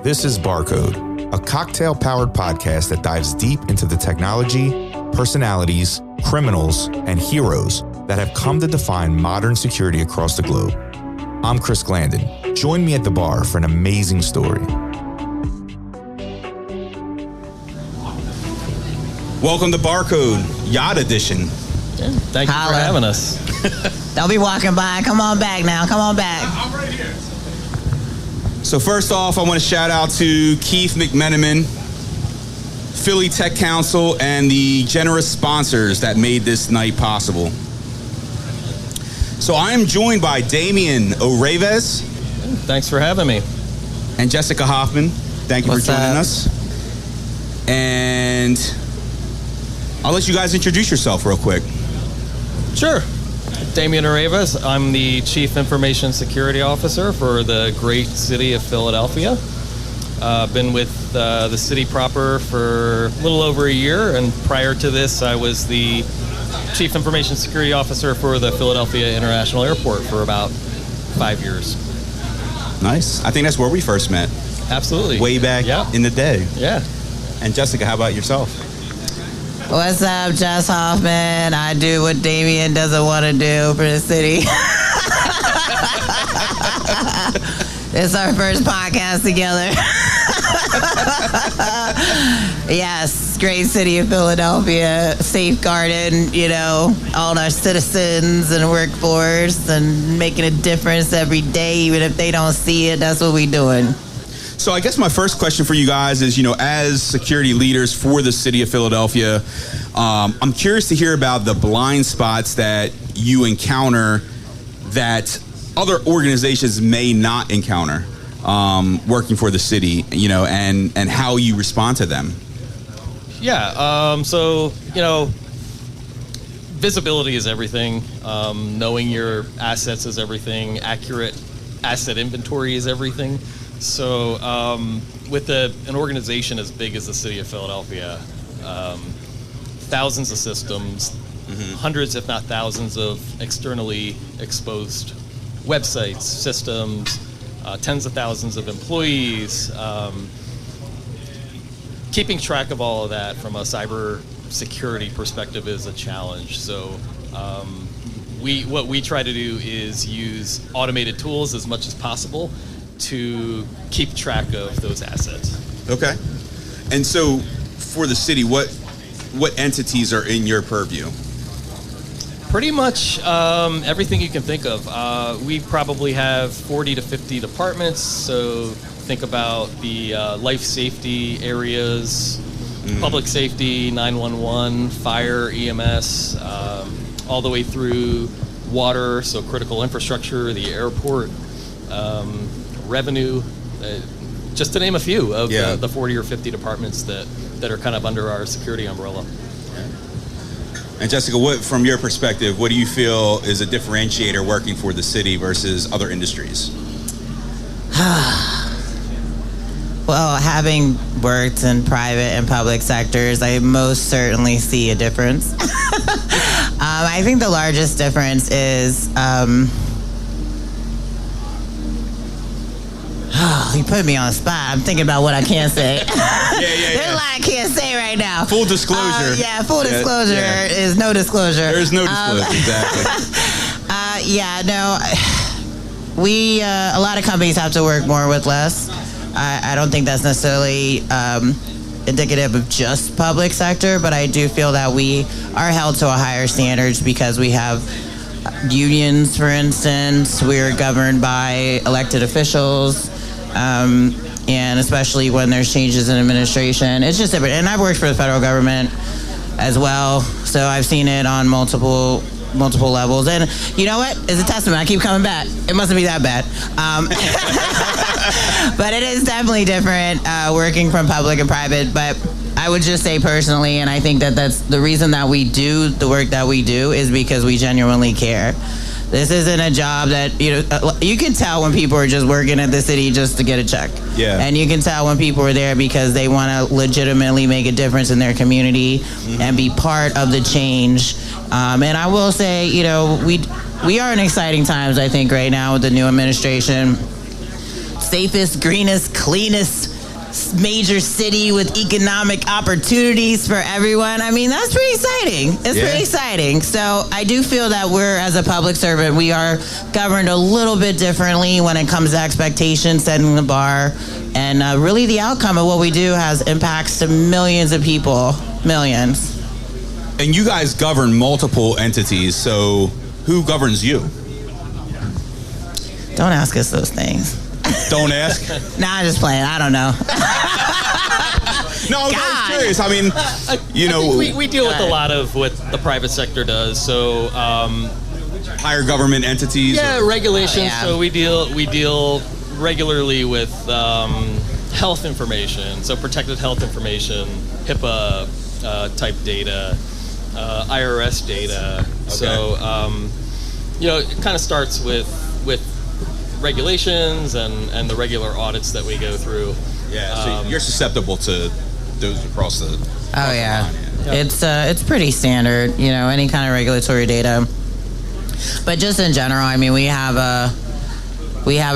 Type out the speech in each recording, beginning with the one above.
This is Barcode, a cocktail-powered podcast that dives deep into the technology, personalities, criminals, and heroes that have come to define modern security across the globe. I'm Chris Glandon. Join me at the bar for an amazing story. Welcome to Barcode, Yacht Edition. Yeah, thank you for having us. They'll be walking by. Come on back now. Come on back. I'm right here. So first off, I want to shout out to Keith McMenamin, Philly Tech Council, and the generous sponsors that made this night possible. So I am joined by Damian Oreves. Thanks for having me. And Jessica Hoffman. Thank you for joining us. And I'll let you guys introduce yourself real quick. Sure. Damian Oreves. I'm the Chief Information Security Officer for the great city of Philadelphia. Been with the city proper for a little over a year, and prior to this, I was the Chief Information Security Officer for the Philadelphia International Airport for about 5 years. Nice. I think that's where we first met. Absolutely. Way back in the day. Yeah. And Jessica, how about yourself? What's up, Jess Hoffman? I do what Damian doesn't want to do for the city. It's our first podcast together. Yes, great city of Philadelphia, safeguarding, all our citizens and workforce and making a difference every day, even if they don't see it. That's what we're doing. So I guess my first question for you guys is, as security leaders for the city of Philadelphia, I'm curious to hear about the blind spots that you encounter that other organizations may not encounter working for the city, and how you respond to them. Yeah, visibility is everything. Knowing your assets is everything. Accurate asset inventory is everything. So with an organization as big as the city of Philadelphia, thousands of systems, hundreds if not thousands of externally exposed websites, systems, tens of thousands of employees, keeping track of all of that from a cyber security perspective is a challenge. So what we try to do is use automated tools as much as possible to keep track of those assets. Okay. And so for the city, what entities are in your purview? Pretty much everything you can think of. We probably have 40 to 50 departments, so think about the life safety areas, public safety, 911, fire, EMS, all the way through water, so critical infrastructure, the airport, revenue, just to name a few of the 40 or 50 departments that are kind of under our security umbrella. And Jessica, from your perspective, what do you feel is a differentiator working for the city versus other industries? Well, having worked in private and public sectors, I most certainly see a difference. I think the largest difference is you put me on the spot. I'm thinking about what I can't say. There's a lot I can't say right now. Full disclosure. Full disclosure is no disclosure. There's no disclosure, exactly. We, a lot of companies have to work more with less. I don't think that's necessarily indicative of just public sector, but I do feel that we are held to a higher standards because we have unions, for instance. We're governed by elected officials. And especially when there's changes in administration, it's just different. And I've worked for the federal government as well, so I've seen it on multiple levels. And you know what? It's a testament. I keep coming back. It mustn't be that bad. But it is definitely different working from public and private. But I would just say personally, and I think that's the reason that we do the work that we do is because we genuinely care. This isn't a job that, you can tell when people are just working at the city just to get a check. Yeah. And you can tell when people are there because they want to legitimately make a difference in their community and be part of the change. And I will say, we are in exciting times, I think, right now with the new administration. safest, greenest, cleanest major city with economic opportunities for everyone. I mean, that's pretty exciting. It's pretty exciting. So I do feel that we're, as a public servant, we are governed a little bit differently when it comes to expectations, setting the bar, and really the outcome of what we do has impacts to millions of people. Millions. And you guys govern multiple entities, so who governs you? Don't ask us those things. Don't ask? Nah, I'm just playing. I don't know. No, I was curious. I mean, you know. We deal with a lot of what the private sector does. So, higher government entities? Yeah, regulations. Yeah. So we deal regularly with health information. So protected health information, HIPAA type data, IRS data. Okay. So, it kind of starts with regulations and the regular audits that we go through. Yeah, so you're susceptible to those across the. Oh yeah. Yep. It's pretty standard, any kind of regulatory data. But just in general, I mean, we have a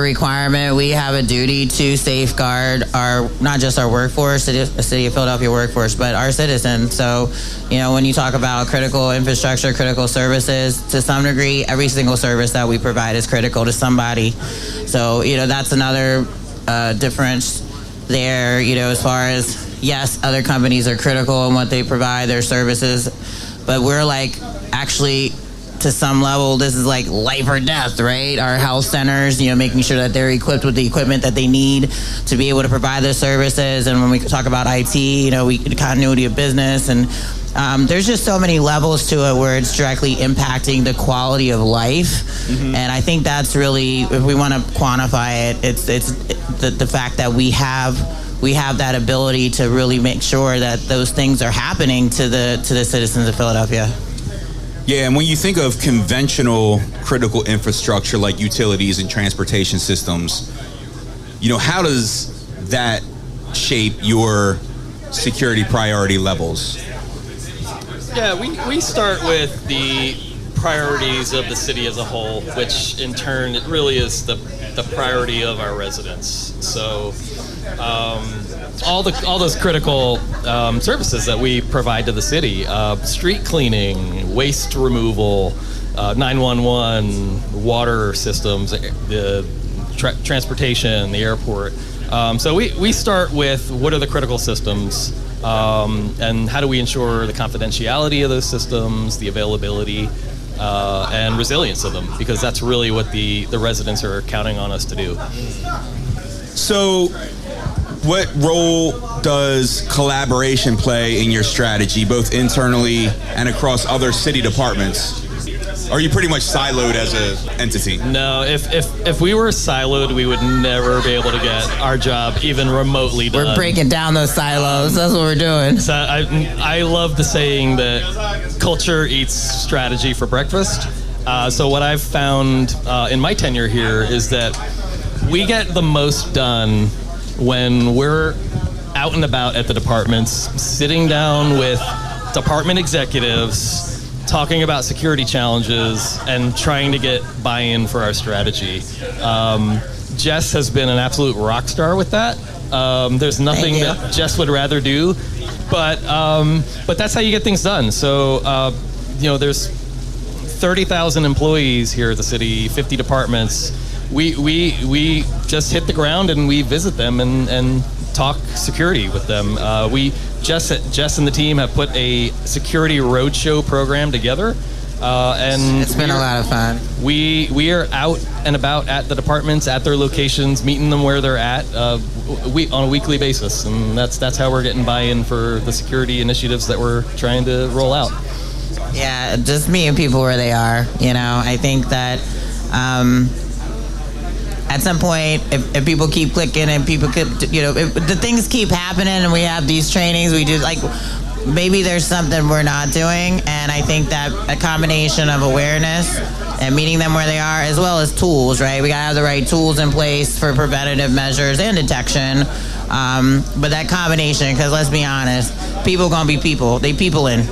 requirement, we have a duty to safeguard not just our workforce, the City of Philadelphia workforce, but our citizens. So, when you talk about critical infrastructure, critical services, to some degree, every single service that we provide is critical to somebody. So, that's another difference there, as far as, yes, other companies are critical in what they provide, their services, but we're actually, to some level, this is like life or death, right? Our health centers, making sure that they're equipped with the equipment that they need to be able to provide their services. And when we talk about IT, the continuity of business, and there's just so many levels to it where it's directly impacting the quality of life. Mm-hmm. And I think that's really, if we want to quantify it, it's the fact that we have that ability to really make sure that those things are happening to the citizens of Philadelphia. Yeah, and when you think of conventional critical infrastructure like utilities and transportation systems, how does that shape your security priority levels? Yeah, we start with the priorities of the city as a whole, which in turn, it really is the priority of our residents. So all those critical services that we provide to the city, street cleaning, waste removal, 911, water systems, the transportation, the airport. So we start with what are the critical systems, and how do we ensure the confidentiality of those systems, the availability, and resilience of them, because that's really what the residents are counting on us to do. So, what role does collaboration play in your strategy, both internally and across other city departments? Are you pretty much siloed as an entity? No, if we were siloed, we would never be able to get our job even remotely done. We're breaking down those silos. That's what we're doing. So I love the saying that culture eats strategy for breakfast. So what I've found in my tenure here is that we get the most done when we're out and about at the departments, sitting down with department executives, talking about security challenges, and trying to get buy-in for our strategy. Jess has been an absolute rock star with that. There's nothing that Jess would rather do, but that's how you get things done. So, there's 30,000 employees here at the city, 50 departments. We just hit the ground and we visit them and talk security with them. Jess and the team have put a security roadshow program together, and it's been a lot of fun. We are out and about at the departments, at their locations, meeting them where they're at on a weekly basis, and that's how we're getting buy-in for the security initiatives that we're trying to roll out. Yeah, just meeting people where they are. I think that at some point, if people keep clicking and people could, if the things keep happening and we have these trainings, we do maybe there's something we're not doing. And I think that a combination of awareness and meeting them where they are, as well as tools, right? We gotta have the right tools in place for preventative measures and detection. But that combination, because let's be honest, people gonna be people. They people in.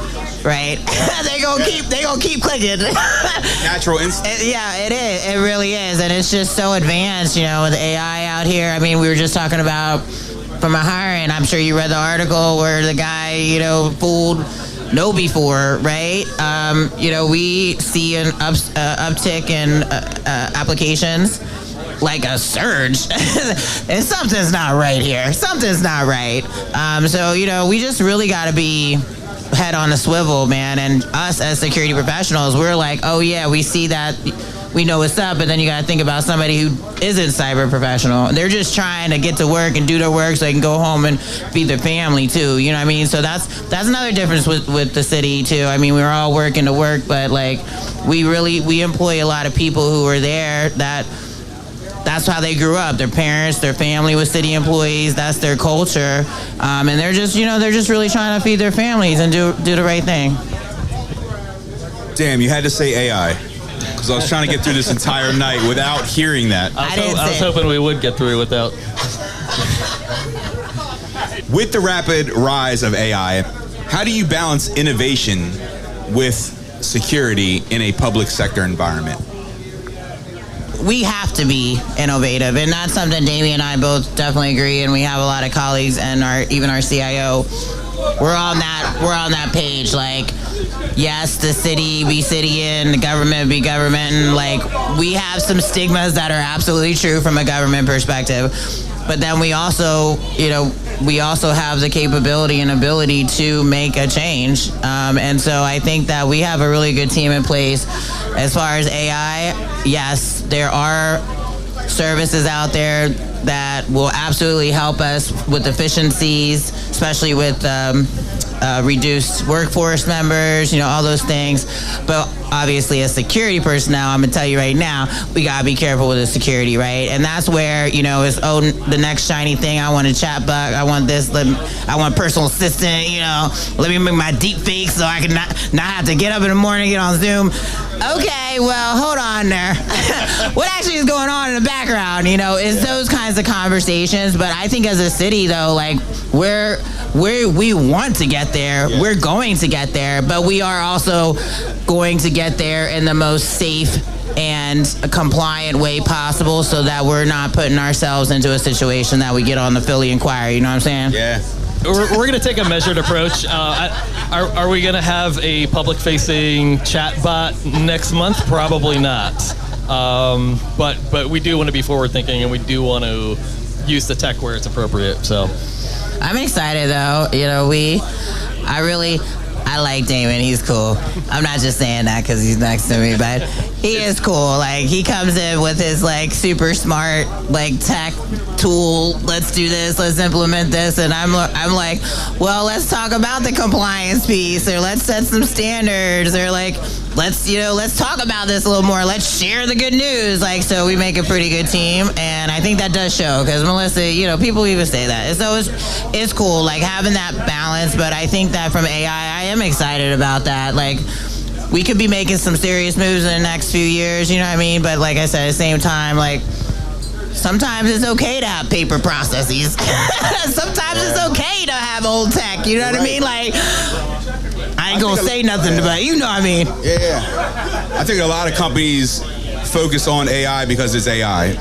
right? they gonna keep clicking. Natural instinct. Yeah, it is. It really is, and it's just so advanced, with AI out here. I mean, we were just talking about from a hiring. I'm sure you read the article where the guy, fooled KnowBe4, right? We see an uptick in applications, like a surge. And something's not right here. Something's not right. So we just really got to be head on a swivel, man. And us as security professionals, we're like, oh yeah, we see that, we know what's up, but then you got to think about somebody who isn't cyber professional. They're just trying to get to work and do their work so they can go home and feed their family too. You know what I mean? So that's another difference with the city too. I mean, we're all working to work, but like we employ a lot of people who are there that's how they grew up. Their parents, their family was city employees. That's their culture, and they're just really trying to feed their families and do the right thing. Damn, you had to say AI. Because I was trying to get through this entire night without hearing that. I was hoping we would get through without. With the rapid rise of AI, how do you balance innovation with security in a public sector environment? We have to be innovative, and that's something Damian and I both definitely agree, and we have a lot of colleagues and even our CIO. We're on that page, like, yes, the city be city and the government be government, and like we have some stigmas that are absolutely true from a government perspective, but then we also have the capability and ability to make a change, and so I think that we have a really good team in place. As far as AI, yes, there are services out there that will absolutely help us with efficiencies, especially with reduced workforce members, all those things. But obviously, as security personnel, I'm gonna tell you right now, we gotta be careful with the security, right? And that's where it's the next shiny thing. I want a chat bug. I want this. I want personal assistant. Let me make my deep fake so I can not have to get up in the morning and get on Zoom. Okay, well, hold on there. What actually is going on in the background? Is those kinds of conversations. But I think as a city, though, like we want to get there. Yeah. We're going to get there, but we are also going to get there in the most safe and compliant way possible, so that we're not putting ourselves into a situation that we get on the Philly Inquirer. You know what I'm saying? Yeah. We're going to take a measured approach. Are we going to have a public-facing chat bot next month? Probably not. But we do want to be forward-thinking, and we do want to use the tech where it's appropriate. So I'm excited, though. I like Damon. He's cool. I'm not just saying that because he's next to me, but he is cool. Like, he comes in with his super smart tech tool. Let's do this. Let's implement this. And I'm like, well, let's talk about the compliance piece, or let's set some standards, or let's talk about this a little more. Let's share the good news. So we make a pretty good team, and I think that does show, because Melissa, people even say that. So it's cool, having that balance. But I think that from AI, I am excited about that. We could be making some serious moves in the next few years, you know what I mean? But like I said, at the same time, sometimes it's okay to have paper processes. Sometimes it's okay to have old tech, you know what I mean? I ain't gonna say nothing, but you know what I mean. Yeah. I think a lot of companies focus on AI because it's AI.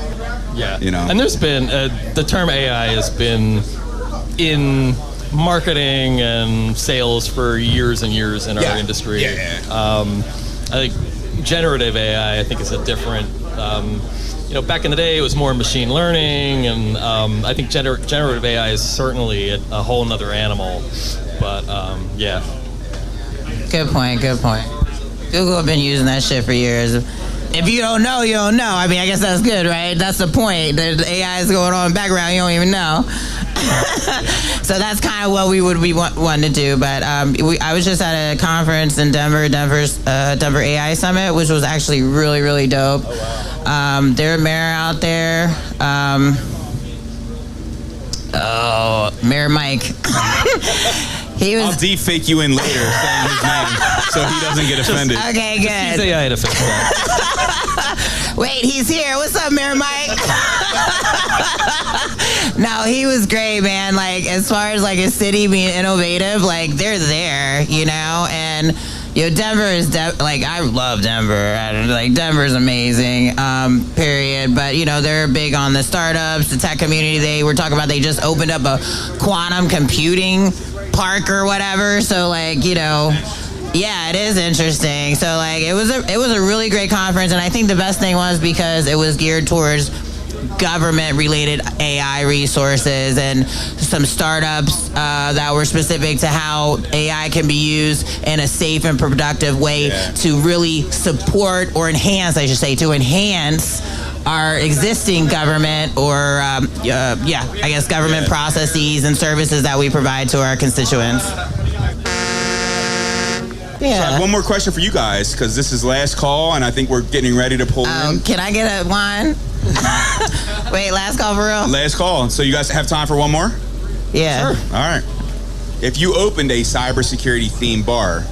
Yeah. And there's been, the term AI has been in marketing and sales for years and years in our industry. Yeah. I think generative AI, is a different, back in the day it was more machine learning, and I think generative AI is certainly a whole nother animal. But yeah. Good point. Google have been using that shit for years. If you don't know, you don't know. I guess that's good, right? That's the point. The AI is going on in the background, you don't even know. So that's kind of what we would be wanting to do. But I was just at a conference in Denver's Denver AI Summit, which was actually really, really dope. Oh, wow. Their mayor out there, Mayor Mike. I'll deep-fake you in later saying his name so he doesn't get offended. Okay, good. Use AI to fix that. Wait, he's here. What's up, Mayor Mike? No, he was great, man. Like, as far as like a city being innovative, like they're there, you know, and Denver is like, I love Denver. Like, Denver's amazing, period. But, they're big on the startups, the tech community. They were talking about they just opened up a quantum computing park or whatever. So, like, yeah, it is interesting. So, like, it was a really great conference. And I think the best thing was because it was geared towards government-related AI resources and some startups that were specific to how AI can be used in a safe and productive way to really support or enhance, I should say, to enhance our existing government or, government processes and services that we provide to our constituents. Yeah. So I have one more question for you guys, because this is last call, and I think we're getting ready to pull in. Can I get a one? Wait, last call for real? Last call. So you guys have time for one more? Yeah. Sure. All right. If you opened a cybersecurity themed bar,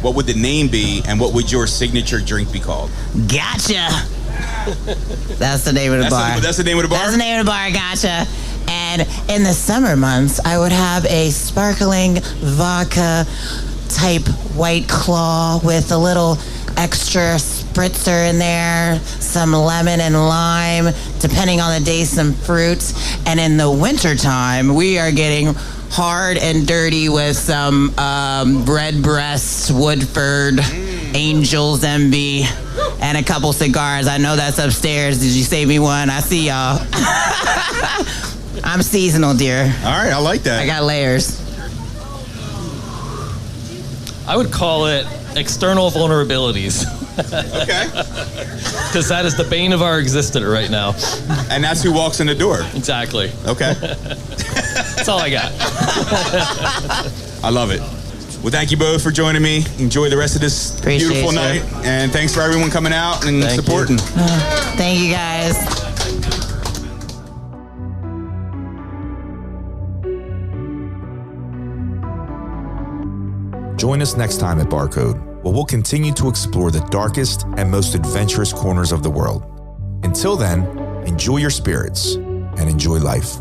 what would the name be, and what would your signature drink be called? Gotcha. That's the name of the bar. That's the name of the bar? That's the name of the bar, gotcha. And in the summer months, I would have a sparkling vodka type White Claw with a little extra spritzer in there, some lemon and lime, depending on the day, some fruits. And in the wintertime, we are getting hard and dirty with some Redbreast, Woodford, Angel's Envy, and a couple cigars. I know that's upstairs. Did you save me one? I see y'all. I'm seasonal, dear. All right, I like that. I got layers. I would call it external vulnerabilities. Okay. Because that is the bane of our existence right now. And that's who walks in the door. Exactly. Okay. That's all I got. I love it. Well, thank you both for joining me. Enjoy the rest of this beautiful night. And thanks for everyone coming out and supporting. Thank you, guys. Join us next time at Barcode, where we'll continue to explore the darkest and most adventurous corners of the world. Until then, enjoy your spirits and enjoy life.